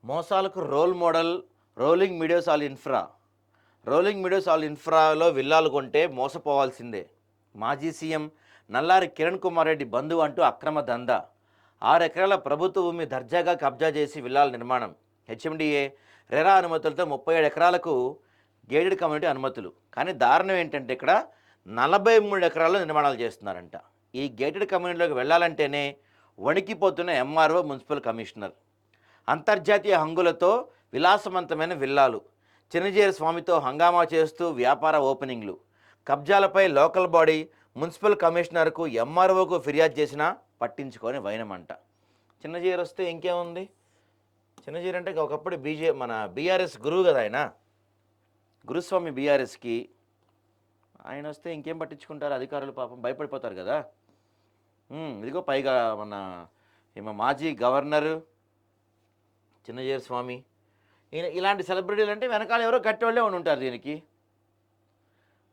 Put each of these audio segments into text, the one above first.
మోసాలకు role model rolling meadows all infra. Rolling meadows all ఇన్ఫ్రాలో విల్లాలు కొంటే మోసపోవాల్సిందే. మాజీ సీఎం నల్లారి కిరణ్ కుమార్ రెడ్డి బంధువు అంటూ అక్రమ దందా. 6 ఎకరాల ప్రభుత్వ భూమి దర్జాగా కబ్జా చేసి విల్లాల నిర్మాణం. హెచ్ఎండిఏ రెరా అనుమతులతో 37 ఎకరాలకు గేటెడ్ కమ్యూనిటీ అనుమతులు. కానీ దారుణం ఏంటంటే ఇక్కడ 43 ఎకరాల్లో నిర్మాణాలు చేస్తున్నారంట. ఈ గేటెడ్ కమ్యూనిటీలోకి వెళ్ళాలంటేనే వణికిపోతున్న ఎంఆర్ఓ మున్సిపల్ కమిషనర్. అంతర్జాతీయ హంగులతో విలాసవంతమైన విల్లాలు, చిన్నజీరి స్వామితో హంగామా చేస్తూ వ్యాపార ఓపెనింగ్లు, కబ్జాలపై లోకల్ బాడీ మున్సిపల్ కమిషనర్కు ఎంఆర్ఓకు ఫిర్యాదు చేసినా పట్టించుకొని వైనమంట. చిన్నజీరి వస్తే ఇంకేముంది? చిన్నజీరి అంటే ఒకప్పుడు మన బీఆర్ఎస్ గురువు కదా, ఆయన గురుస్వామి బీఆర్ఎస్కి. ఆయన వస్తే ఇంకేం పట్టించుకుంటారు అధికారులు? పాపం భయపడిపోతారు కదా. ఇదిగో పైగా మన మాజీ గవర్నరు చిన్నజీరి స్వామి, ఇలాంటి సెలబ్రిటీలు అంటే వెనకాల ఎవరో కట్టేవాళ్ళే ఉంటారు. దీనికి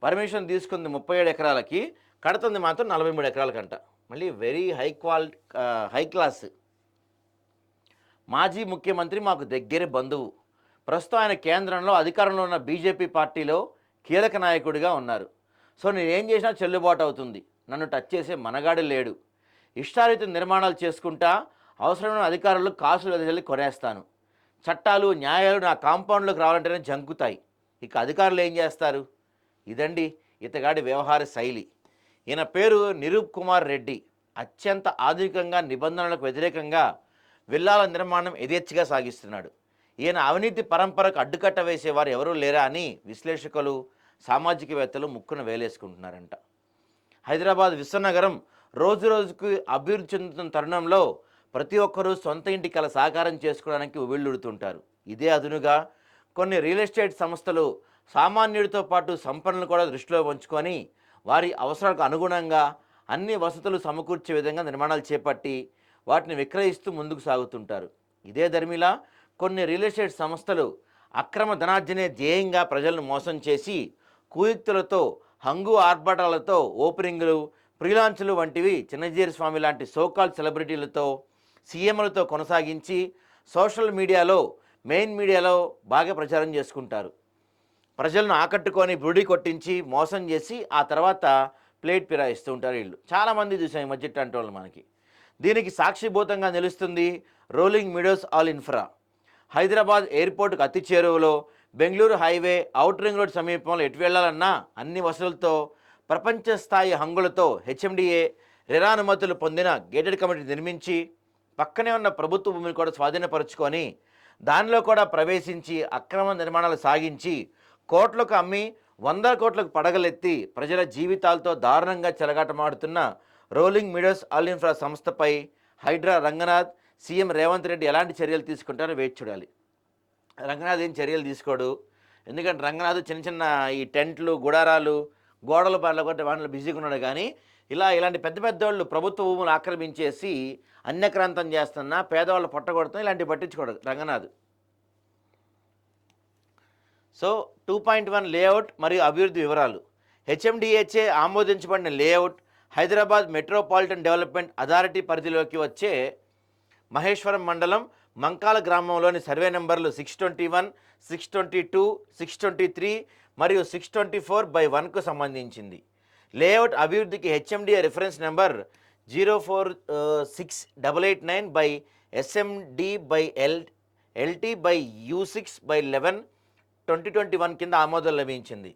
పర్మిషన్ తీసుకుంది 37 ఎకరాలకి, కడుతుంది మాత్రం 43 ఎకరాలకంట. మళ్ళీ వెరీ హై క్లాస్. మాజీ ముఖ్యమంత్రి మాకు దగ్గర బంధువు. ప్రస్తుతం ఆయన కేంద్రంలో అధికారంలో ఉన్న బీజేపీ పార్టీలో కీలక నాయకుడిగా ఉన్నారు. సో నేనేం చేసినా చెల్లుబాటు అవుతుంది, నన్ను టచ్ చేసే మనగాడు లేడు. ఇష్టారీత నిర్మాణాలు చేసుకుంటా అవసరమైన అధికారులు కాసులు వెదజల్లి కొనేస్తాను. చట్టాలు న్యాయాలు నా కాంపౌండ్లోకి రావాలంటేనే జంకుతాయి. ఇక అధికారులు ఏం చేస్తారు? ఇదండి ఇతగాడి వ్యవహార శైలి. ఈయన పేరు నిరూప్ కుమార్ రెడ్డి. అత్యంత ఆధునికంగా నిబంధనలకు వ్యతిరేకంగా విల్లాల నిర్మాణం యథేచ్ఛగా సాగిస్తున్నాడు. ఈయన అవినీతి పరంపరకు అడ్డుకట్ట వేసేవారు ఎవరూ లేరా అని విశ్లేషకులు, సామాజికవేత్తలు ముక్కున వేలేసుకుంటున్నారంట. హైదరాబాద్ విశ్వనగరం రోజు రోజుకు అభివృద్ధి చెందుతున్న తరుణంలో ప్రతి ఒక్కరూ సొంత ఇంటి కల సాకారం చేసుకోవడానికి ఉవ్విళ్ళుడుతుంటారు. ఇదే అదునుగా కొన్ని రియల్ ఎస్టేట్ సంస్థలు సామాన్యుడితో పాటు సంపన్నులు కూడా దృష్టిలో ఉంచుకొని వారి అవసరాలకు అనుగుణంగా అన్ని వసతులు సమకూర్చే విధంగా నిర్మాణాలు చేపట్టి వాటిని విక్రయిస్తూ ముందుకు సాగుతుంటారు. ఇదే ధర్మిలా కొన్ని రియల్ ఎస్టేట్ సంస్థలు అక్రమ ధనార్జనే ధ్యేయంగా ప్రజలను మోసం చేసి కుయుక్తులతో, హంగు ఆర్భాటాలతో ఓపెనింగ్లు, ప్రీలాంచ్లు వంటివి చిన్నజీరి స్వామి లాంటి సోకాల్ సెలబ్రిటీలతో, సీఎంలతో కొనసాగించి సోషల్ మీడియాలో, మెయిన్ మీడియాలో బాగా ప్రచారం చేసుకుంటారు. ప్రజలను ఆకట్టుకొని బుడి కొట్టించి మోసం చేసి ఆ తర్వాత ప్లేట్ ఫిరాయిస్తూ ఉంటారు వీళ్ళు. చాలామంది చూసాం ఈ మధ్య ఇట్లాంటి వాళ్ళు మనకి. దీనికి సాక్షిభూతంగా నిలుస్తుంది rolling meadows all infra. Hyderabad ఎయిర్పోర్టుకు అతి చేరువలో, Bengaluru highway, out ring road సమీపంలో ఎటు వెళ్ళాలన్నా అన్ని వసతులతో, ప్రపంచ స్థాయి హంగులతో హెచ్ఎండిఏ రెరా అనుమతులు పొందిన గేటెడ్ కమ్యూనిటీ నిర్మించి పక్కనే ఉన్న ప్రభుత్వ భూమిని కూడా స్వాధీనపరుచుకొని దానిలో కూడా ప్రవేశించి అక్రమ నిర్మాణాలు సాగించి కోట్లకు అమ్మి 100 కోట్లకు పడగలెత్తి ప్రజల జీవితాలతో దారుణంగా చెలగాటమాడుతున్న రోలింగ్ మీడియోస్ ఆల్ ఇన్ఫ్రా సంస్థపై హైడ్రా రంగనాథ్, సీఎం రేవంత్ రెడ్డి ఎలాంటి చర్యలు తీసుకుంటారో వేచి చూడాలి. రంగనాథ్ ఏం చర్యలు తీసుకోడు. ఎందుకంటే రంగనాథ్ చిన్న చిన్న ఈ టెంట్లు, గుడారాలు, గోడల బార్ల కొట్టి వాటిలో బిజీగా ఉన్నాడు. కానీ ఇలాంటి పెద్ద పెద్దవాళ్ళు ప్రభుత్వ భూములు ఆక్రమించేసి అన్యక్రాంతం చేస్తున్నా, పేదవాళ్ళు పొట్టగొడుతున్నా, ఇలాంటివి పట్టించుకోడు రంగనాథ్. సో 2.1 లేఅవుట్ మరియు అభివృద్ధి వివరాలు. హెచ్ఎండిఏచే ఆమోదించబడిన layout Hyderabad metropolitan development authority పరిధిలోకి వచ్చే మహేశ్వరం మండలం మంకాల గ్రామంలోని సర్వే నెంబర్లు 621, 622, 623 మరియు 624/1కు సంబంధించింది. లేఅవుట్ అభివృద్ధికి హెచ్ఎండిఏ రిఫరెన్స్ నెంబర్ 0468SMD/LT/U6/11/2021 కింద ఆమోదం లభించింది.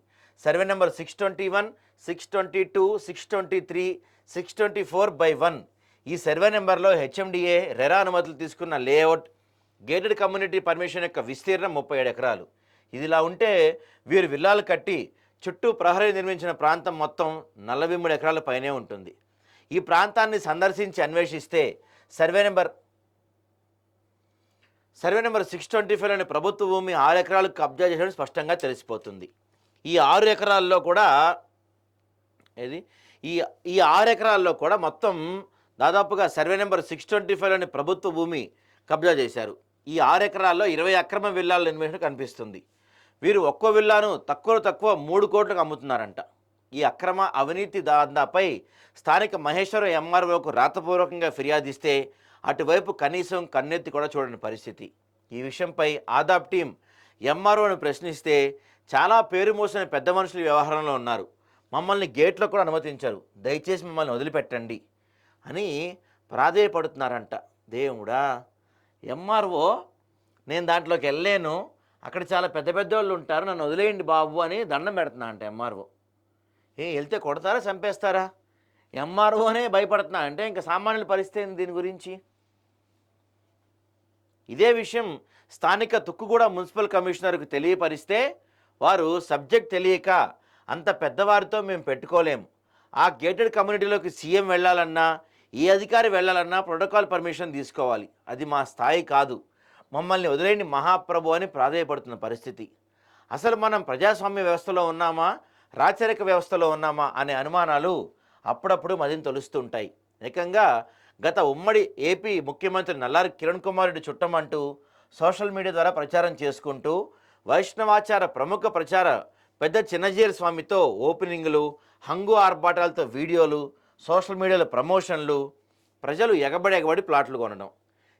సర్వే నెంబర్ 621, 622, 623, 624/1 ఈ సర్వే నెంబర్లో హెచ్ఎండిఏ రెరా అనుమతులు తీసుకున్న లేఅవుట్ గేటెడ్ కమ్యూనిటీ పర్మిషన్ యొక్క విస్తీర్ణం 37 ఎకరాలు. ఇదిలా ఉంటే వీరు విల్లాలు కట్టి చుట్టూ ప్రహరీ నిర్మించిన ప్రాంతం మొత్తం 43 ఎకరాల పైనే ఉంటుంది. ఈ ప్రాంతాన్ని సందర్శించి అన్వేషిస్తే సర్వే నెంబర్ 625లోని ప్రభుత్వ భూమి 6 ఎకరాలకు కబ్జా చేయడం స్పష్టంగా తెలిసిపోతుంది. ఈ 6 ఎకరాల్లో కూడా ఈ 6 ఎకరాల్లో కూడా మొత్తం దాదాపుగా సర్వే నెంబర్ 625లోని ప్రభుత్వ భూమి కబ్జా చేశారు. ఈ 6 ఎకరాల్లో 20 అక్రమ విల్లాల నిర్మించడం కనిపిస్తుంది. వీరు ఒక్కో విల్లాను తక్కువ 3 కోట్లకు అమ్ముతున్నారంట. ఈ అక్రమ అవినీతి దందాపై స్థానిక మహేశ్వరం ఎంఆర్ఓకు రాతపూర్వకంగా ఫిర్యాదిస్తే అటువైపు కనీసం కన్నెత్తి కూడా చూడని పరిస్థితి. ఈ విషయంపై ఆదాబ్ టీం ఎంఆర్ఓని ప్రశ్నిస్తే చాలా పేరు మోసిన పెద్ద మనుషులు ఈ వ్యవహారంలో ఉన్నారు, మమ్మల్ని గేట్లో కూడా అనుమతించారు, దయచేసి మమ్మల్ని వదిలిపెట్టండి అని ప్రాధేయపడుతున్నారంట. దేవుడా, ఎంఆర్ఓ నేను దాంట్లోకి వెళ్ళలేను, అక్కడ చాలా పెద్ద పెద్ద వాళ్ళు ఉంటారు, నన్ను వదిలేయండి బాబు అని దండం పెడుతున్నా అంట ఎంఆర్ఓ. వెళ్తే కొడతారా చంపేస్తారా? ఎంఆర్ఓనే భయపడుతున్నా అంటే ఇంకా సామాన్యుల పరిస్థితి ఏంది దీని గురించి? ఇదే విషయం స్థానిక తుక్కుగూడ మున్సిపల్ కమిషనర్కు తెలియపరిస్తే వారు సబ్జెక్ట్ తెలియక అంత పెద్దవారితో మేము పెట్టుకోలేము, ఆ గేటెడ్ కమ్యూనిటీలోకి సీఎం వెళ్ళాలన్నా ఏ అధికారి వెళ్ళాలన్నా ప్రోటోకాల్ పర్మిషన్ తీసుకోవాలి, అది మా స్థాయి కాదు, మమ్మల్ని వదిలేని మహాప్రభు అని ప్రాధేయపడుతున్న పరిస్థితి. అసలు మనం ప్రజాస్వామ్య వ్యవస్థలో ఉన్నామా రాచరిక వ్యవస్థలో ఉన్నామా అనే అనుమానాలు అప్పుడప్పుడు మదిని తొలుస్తుంటాయి. ఏకంగా గత ఉమ్మడి ఏపీ ముఖ్యమంత్రి నల్లారి కిరణ్ కుమార్ రెడ్డి చుట్టమంటూ సోషల్ మీడియా ద్వారా ప్రచారం చేసుకుంటూ వైష్ణవాచార ప్రముఖ ప్రచార పెద్ద చిన్నజీరి స్వామితో ఓపెనింగ్లు, హంగు ఆర్భాటాలతో వీడియోలు, సోషల్ మీడియాలో ప్రమోషన్లు, ప్రజలు ఎగబడి ప్లాట్లు కొనడం,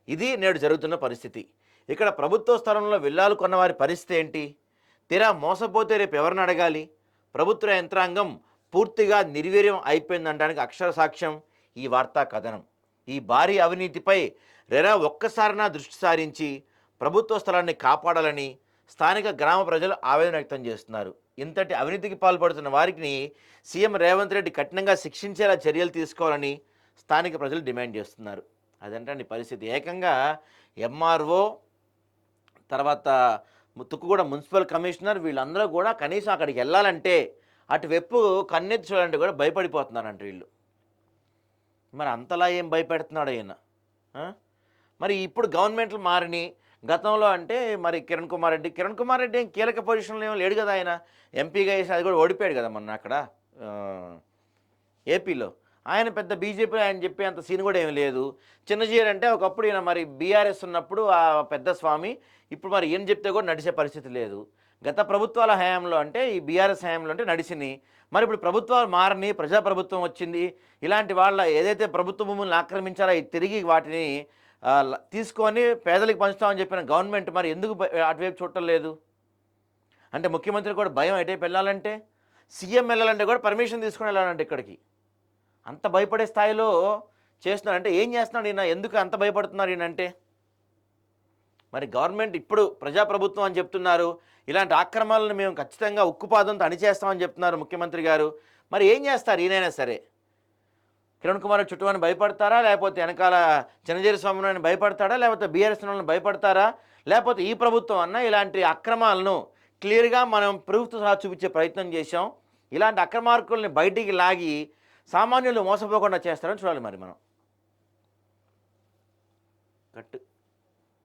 ఇది నేడు జరుగుతున్న పరిస్థితి. ఇక్కడ ప్రభుత్వ స్థలంలో విల్లాలు కొన్నవారి పరిస్థితి ఏంటి? తీరా మోసపోతే రేపు ఎవరిని అడగాలి? ప్రభుత్వ యంత్రాంగం పూర్తిగా నిర్వీర్యం అయిపోయిందనడానికి అక్షర సాక్ష్యం ఈ వార్తా కథనం. ఈ భారీ అవినీతిపై రెరా ఒక్కసారైనా దృష్టి సారించి ప్రభుత్వ స్థలాన్ని కాపాడాలని స్థానిక గ్రామ ప్రజలు ఆవేదన వ్యక్తం చేస్తున్నారు. ఇంతటి అవినీతికి పాల్పడుతున్న వారికి సీఎం రేవంత్ రెడ్డి కఠినంగా శిక్షించేలా చర్యలు తీసుకోవాలని స్థానిక ప్రజలు డిమాండ్ చేస్తున్నారు. అదంటే పరిస్థితి. ఏకంగా ఎంఆర్ఓ తర్వాత తుక్కుగూడ మున్సిపల్ కమిషనర్ వీళ్ళందరూ కూడా కనీసం అక్కడికి వెళ్ళాలంటే అటువైపు కన్నెత్తి చూడాలంటే కూడా భయపడిపోతున్నారంట వీళ్ళు. మరి అంతలా ఏం భయపెడుతున్నాడు ఆయన? మరి ఇప్పుడు గవర్నమెంట్లు మారిని. గతంలో అంటే మరి కిరణ్ కుమార్ రెడ్డి ఏం కీలక పొజిషన్లో ఏమో లేడు కదా, ఆయన ఎంపీగా వేసి అది కూడా ఓడిపోయాడు కదా మొన్న అక్కడ ఏపీలో. ఆయన పెద్ద బీజేపీ ఆయన చెప్పే అంత సీన్ కూడా ఏమీ లేదు. చిన్నజీయర్ అంటే ఒకప్పుడు ఈయన మరి బీఆర్ఎస్ ఉన్నప్పుడు ఆ పెద్ద స్వామి, ఇప్పుడు మరి ఈయన చెప్తే కూడా నడిచే పరిస్థితి లేదు. గత ప్రభుత్వాల హయాంలో అంటే ఈ బీఆర్ఎస్ హయాంలో అంటే నడిచింది. మరి ఇప్పుడు ప్రభుత్వాలు మారని, ప్రజాప్రభుత్వం వచ్చింది, ఇలాంటి వాళ్ళ ఏదైతే ప్రభుత్వ భూములను ఆక్రమించారో తిరిగి వాటిని తీసుకొని పేదలకు పంచుతామని చెప్పిన గవర్నమెంట్ మరి ఎందుకు అటువైపు చూడటం లేదు? అంటే ముఖ్యమంత్రి కూడా భయం ఎటైపు వెళ్ళాలంటే, సీఎం వెళ్ళాలంటే కూడా పర్మిషన్ తీసుకుని వెళ్ళాలంటే ఇక్కడికి అంత భయపడే స్థాయిలో చేస్తున్నాడు. అంటే ఏం చేస్తున్నాడు ఈయన? ఎందుకు అంత భయపడుతున్నారు ఈయన అంటే? మరి గవర్నమెంట్ ఇప్పుడు ప్రజాప్రభుత్వం అని చెప్తున్నారు, ఇలాంటి ఆక్రమణలను మేము ఖచ్చితంగా ఉక్కుపాదంతో అణిచేస్తామని చెప్తున్నారు ముఖ్యమంత్రి గారు. మరి ఏం చేస్తారు ఈయనైనా సరే? కిరణ్ కుమార్ చుట్టూ అని భయపడతారా, లేకపోతే వెనకాల చిన్నజీరి స్వామిని భయపడతాడా, లేకపోతే బీఆర్ఎస్ వాళ్ళని భయపడతారా, లేకపోతే ఈ ప్రభుత్వం అన్న ఇలాంటి అక్రమాలను క్లియర్గా మనం ప్రూఫ్తో సహా చూపించే ప్రయత్నం చేశాం, ఇలాంటి అక్రమార్కుల్ని బయటికి లాగి సామాన్యులు మోసపోకుండా చేస్తారని చూడాలి మరి మనం. కట్టు